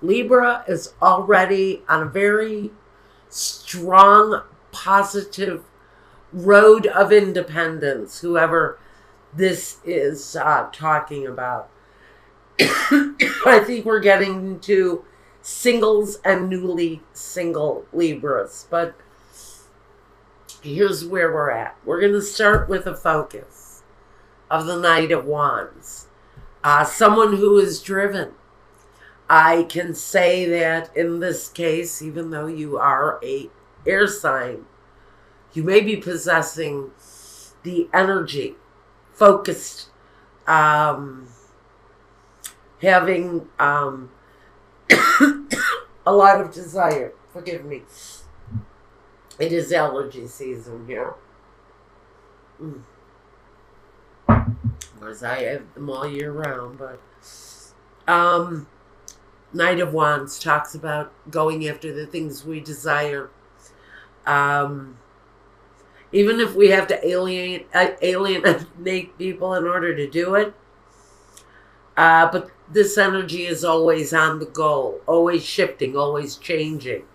Libra is already on a very strong, positive road of independence, whoever this is talking about. I think we're getting to singles and newly single Libras, but here's where we're at. We're going to start with a focus of the Knight of Wands. Someone who is driven. I can say that in this case, even though you are a air sign, you may be possessing the energy, focused, having a lot of desire. Forgive me. It is allergy season here. Of course, I have them all year round, but Knight of Wands talks about going after the things we desire. Even if we have to alienate people in order to do it. But this energy is always on the goal, always shifting, always changing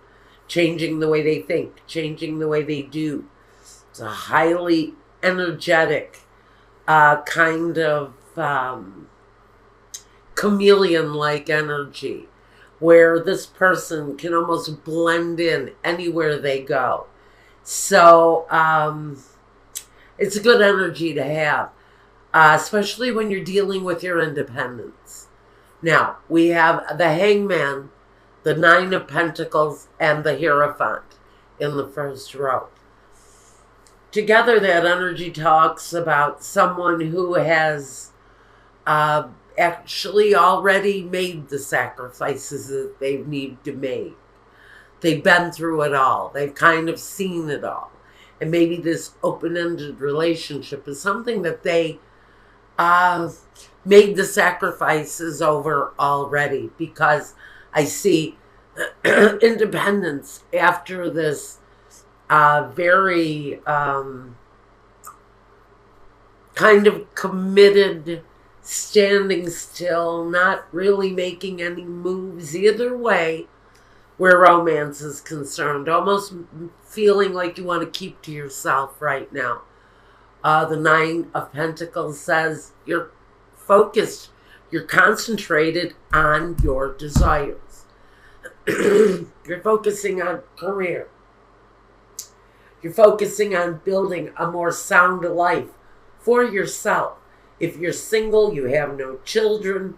the way they think, changing the way they do. It's a highly energetic kind of chameleon-like energy where this person can almost blend in anywhere they go. So it's a good energy to have, especially when you're dealing with your independence. Now, we have the Hangman, the Nine of Pentacles, and the Hierophant in the first row. Together, that energy talks about someone who has actually already made the sacrifices that they need to make. They've been through it all. They've kind of seen it all. And maybe this open-ended relationship is something that they made the sacrifices over already, because I see independence after this very kind of committed, standing still, not really making any moves either way where romance is concerned, almost feeling like you want to keep to yourself right now. The Nine of Pentacles says you're focused, you're concentrated on your desires. You're focusing on career. You're focusing on building a more sound life for yourself. If you're single, you have no children,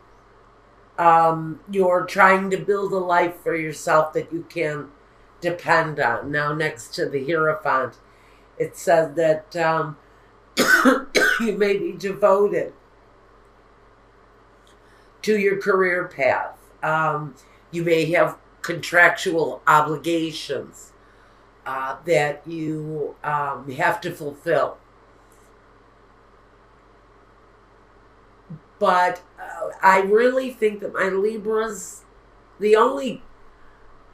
you're trying to build a life for yourself that you can depend on. Now, next to the Hierophant, it says that you may be devoted to your career path. You may have contractual obligations that you have to fulfill. But I really think that my Libras, the only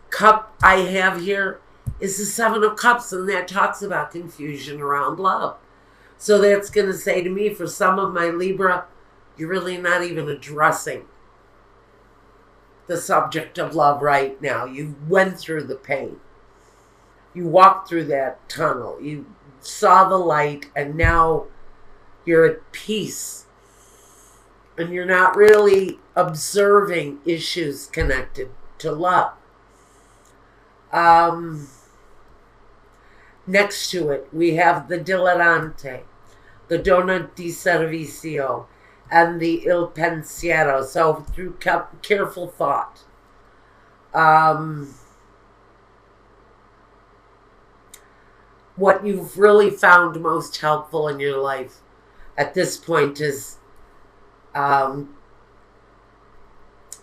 cup I have here is the Seven of Cups, and that talks about confusion around love. So that's going to say to me, for some of my Libra, you're really not even addressing the subject of love right now. You went through the pain. You walked through that tunnel. You saw the light, and now you're at peace. And you're not really observing issues connected to love. Next to it, we have the Dilettante, the Donna di Servizio, and the Il Pensiero. So through careful thought. What you've really found most helpful in your life at this point is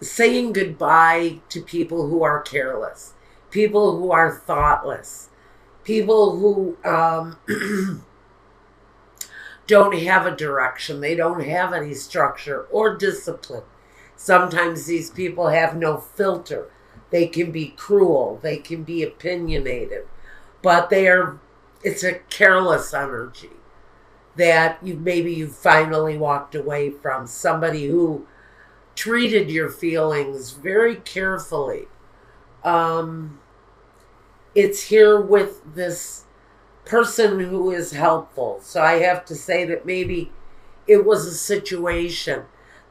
saying goodbye to people who are careless, people who are thoughtless, people who don't have a direction, they don't have any structure or discipline. Sometimes these people have no filter. They can be cruel, they can be opinionated, but it's a careless energy that you've finally walked away from. Somebody who treated your feelings very carefully. Um, it's here with this person who is helpful. So I have to say that maybe it was a situation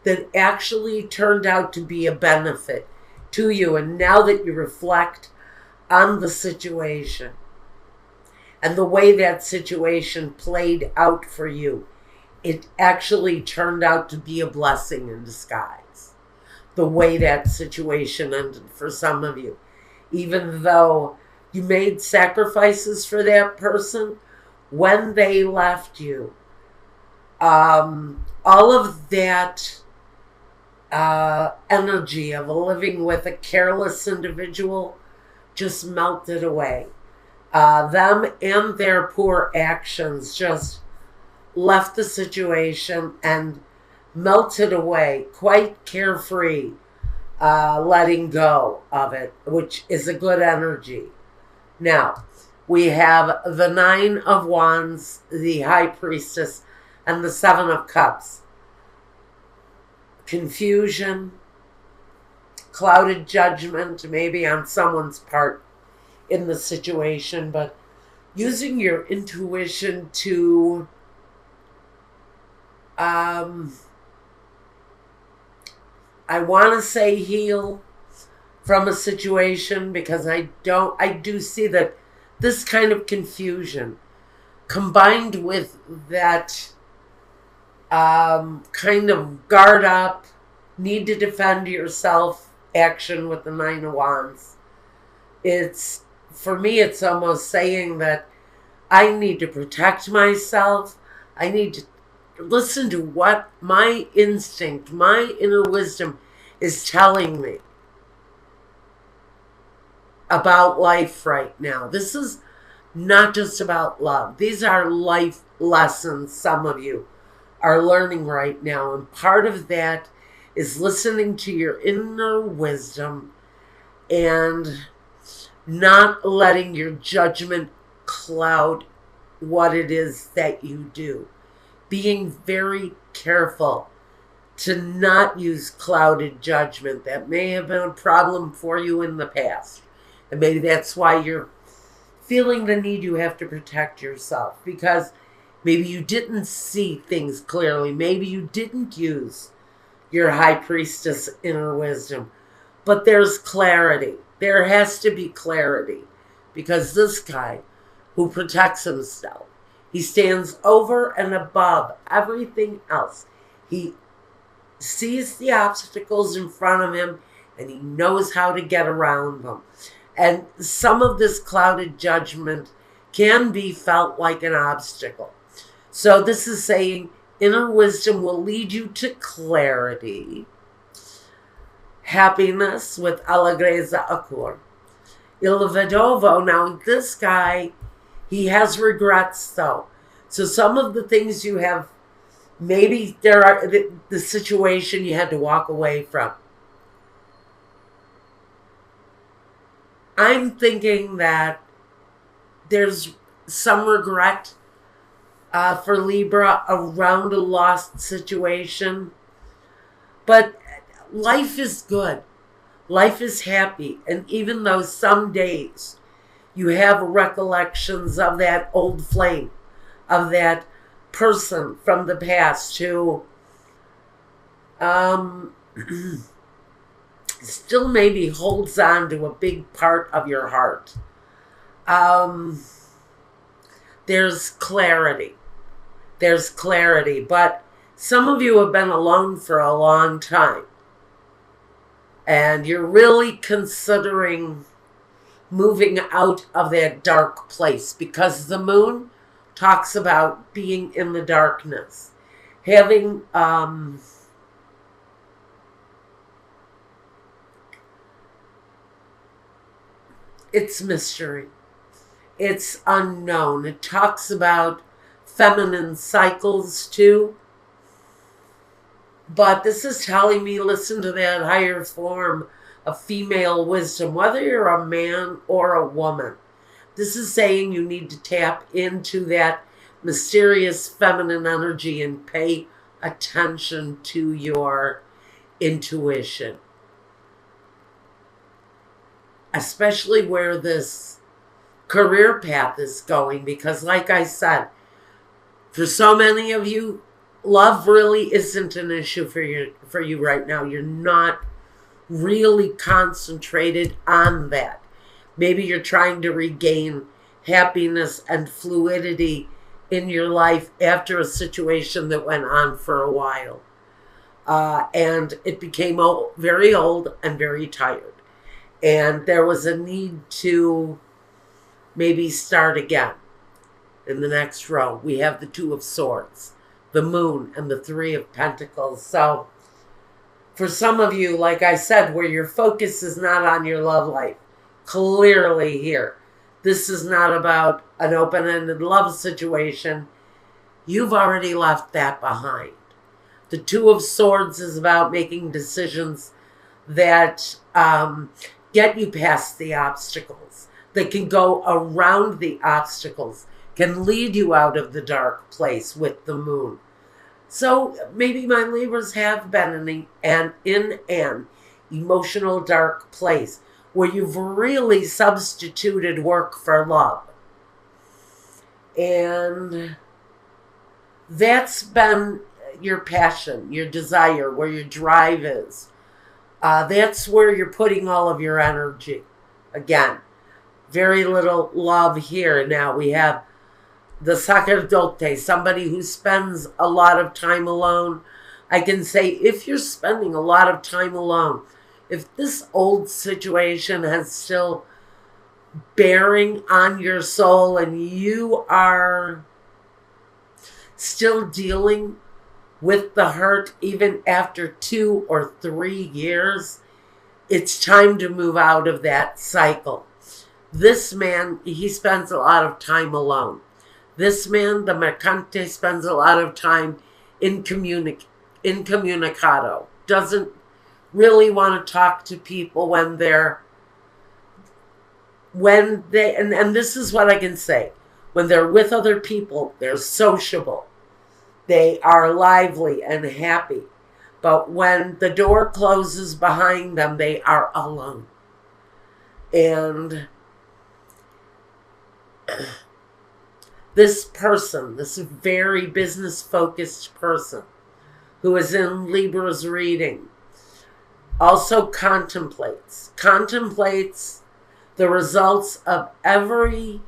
that actually turned out to be a benefit to you. And now that you reflect on the situation and the way that situation played out for you, it actually turned out to be a blessing in disguise. The way that situation ended for some of you. Even though you made sacrifices for that person, when they left you, all of that energy of living with a careless individual just melted away. Them and their poor actions just left the situation and melted away, quite carefree, letting go of it, which is a good energy. Now, we have the Nine of Wands, the High Priestess, and the Seven of Cups. Confusion, clouded judgment, maybe on someone's part in the situation, but using your intuition to I want to say heal from a situation, because I do see that this kind of confusion combined with that kind of guard up, need to defend yourself action with the Nine of Wands. It's, for me, it's almost saying that I need to protect myself. I need to listen to what my instinct, my inner wisdom is telling me about life right now. This is not just about love. These are life lessons some of you are learning right now. And part of that is listening to your inner wisdom and not letting your judgment cloud what it is that you do. Being very careful to not use clouded judgment. That may have been a problem for you in the past. And maybe that's why you're feeling the need you have to protect yourself, because maybe you didn't see things clearly. Maybe you didn't use your High Priestess inner wisdom. But there's clarity. There has to be clarity, because this guy who protects himself, he stands over and above everything else. He sees the obstacles in front of him and he knows how to get around them. And some of this clouded judgment can be felt like an obstacle. So this is saying inner wisdom will lead you to clarity, happiness with Allegrezza Acur. Il Vedovo, now this guy, he has regrets though. So some of the things you have, maybe there are the situation you had to walk away from. I'm thinking that there's some regret for Libra around a lost situation. But life is good. Life is happy. And even though some days you have recollections of that old flame, of that person from the past who still maybe holds on to a big part of your heart. There's clarity. There's clarity. But some of you have been alone for a long time. And you're really considering moving out of that dark place, because the moon talks about being in the darkness. Having it's mystery. It's unknown. It talks about feminine cycles too. But this is telling me, listen to that higher form of female wisdom, whether you're a man or a woman. This is saying you need to tap into that mysterious feminine energy and pay attention to your intuition, especially where this career path is going, because like I said, for so many of you, love really isn't an issue for you right now. You're not really concentrated on that. Maybe you're trying to regain happiness and fluidity in your life after a situation that went on for a while. And it became very old and very tired. And there was a need to maybe start again. In the next row, we have the Two of Swords, the Moon, and the Three of Pentacles. So for some of you, like I said, where your focus is not on your love life, clearly here, this is not about an open-ended love situation. You've already left that behind. The Two of Swords is about making decisions that get you past the obstacles, that can go around the obstacles, can lead you out of the dark place with the Moon. So maybe my Libras have been in an emotional dark place where you've really substituted work for love. And that's been your passion, your desire, where your drive is. That's where you're putting all of your energy. Again, very little love here. Now we have the sacerdote, somebody who spends a lot of time alone. I can say, if you're spending a lot of time alone, if this old situation has still bearing on your soul and you are still dealing with the hurt even after 2 or 3 years, it's time to move out of that cycle. This man, he spends a lot of time alone. This man, the Mercante, spends a lot of time incommunicado. Doesn't really want to talk to people and this is what I can say. When they're with other people, they're sociable. They are lively and happy. But when the door closes behind them, they are alone. And this person, this very business-focused person who is in Libra's reading, also contemplates the results of every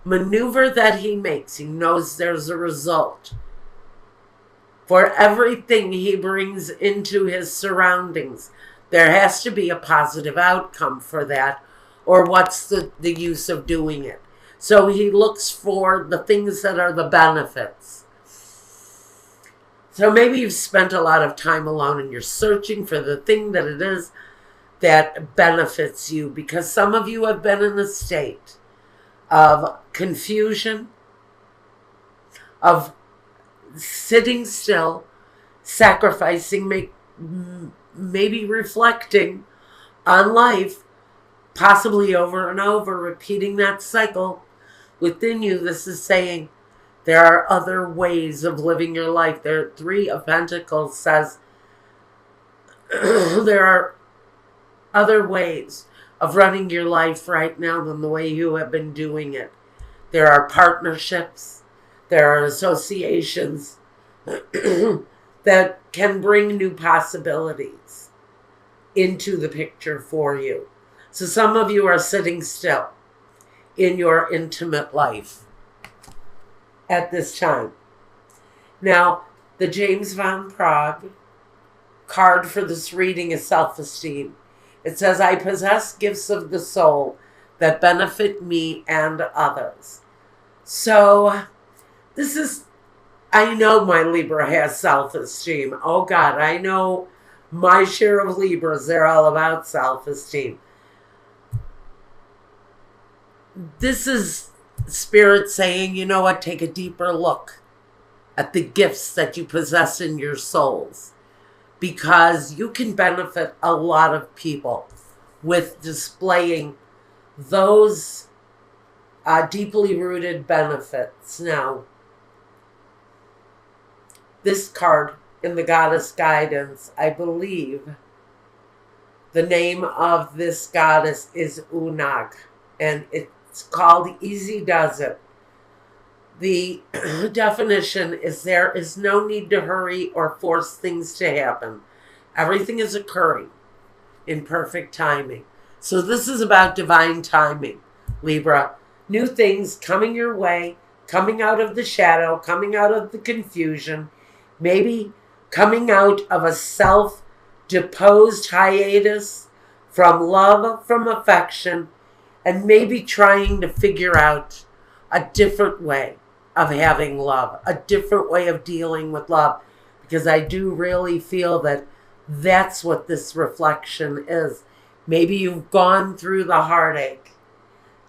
maneuver that he makes. He knows there's a result. For everything he brings into his surroundings, there has to be a positive outcome for that, or what's the use of doing it? So he looks for the things that are the benefits. So maybe you've spent a lot of time alone and you're searching for the thing that it is that benefits you, because some of you have been in a state of confusion, of sitting still, sacrificing, maybe reflecting on life, possibly over and over, repeating that cycle within you. This is saying there are other ways of living your life. There, Three of Pentacles says there are other ways of running your life right now than the way you have been doing it. There are partnerships. There are associations that can bring new possibilities into the picture for you. So some of you are sitting still in your intimate life at this time. Now, the James Van Praagh card for this reading is self-esteem. It says, I possess gifts of the soul that benefit me and others. So this is, I know my Libra has self-esteem. Oh God, I know my share of Libras, they're all about self-esteem. This is Spirit saying, you know what, take a deeper look at the gifts that you possess in your souls, because you can benefit a lot of people with displaying those deeply rooted benefits. Now, this card in the goddess guidance, I believe the name of this goddess is Unag, and it's called Easy Does It. The definition is there is no need to hurry or force things to happen. Everything is occurring in perfect timing. So this is about divine timing, Libra. New things coming your way, coming out of the shadow, coming out of the confusion, maybe coming out of a self-deposed hiatus from love, from affection, and maybe trying to figure out a different way of having love, a different way of dealing with love, because I do really feel that that's what this reflection is. Maybe you've gone through the heartache.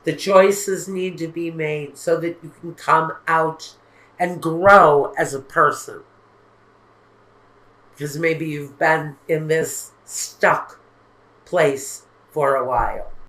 The choices need to be made so that you can come out and grow as a person. Because maybe you've been in this stuck place for a while.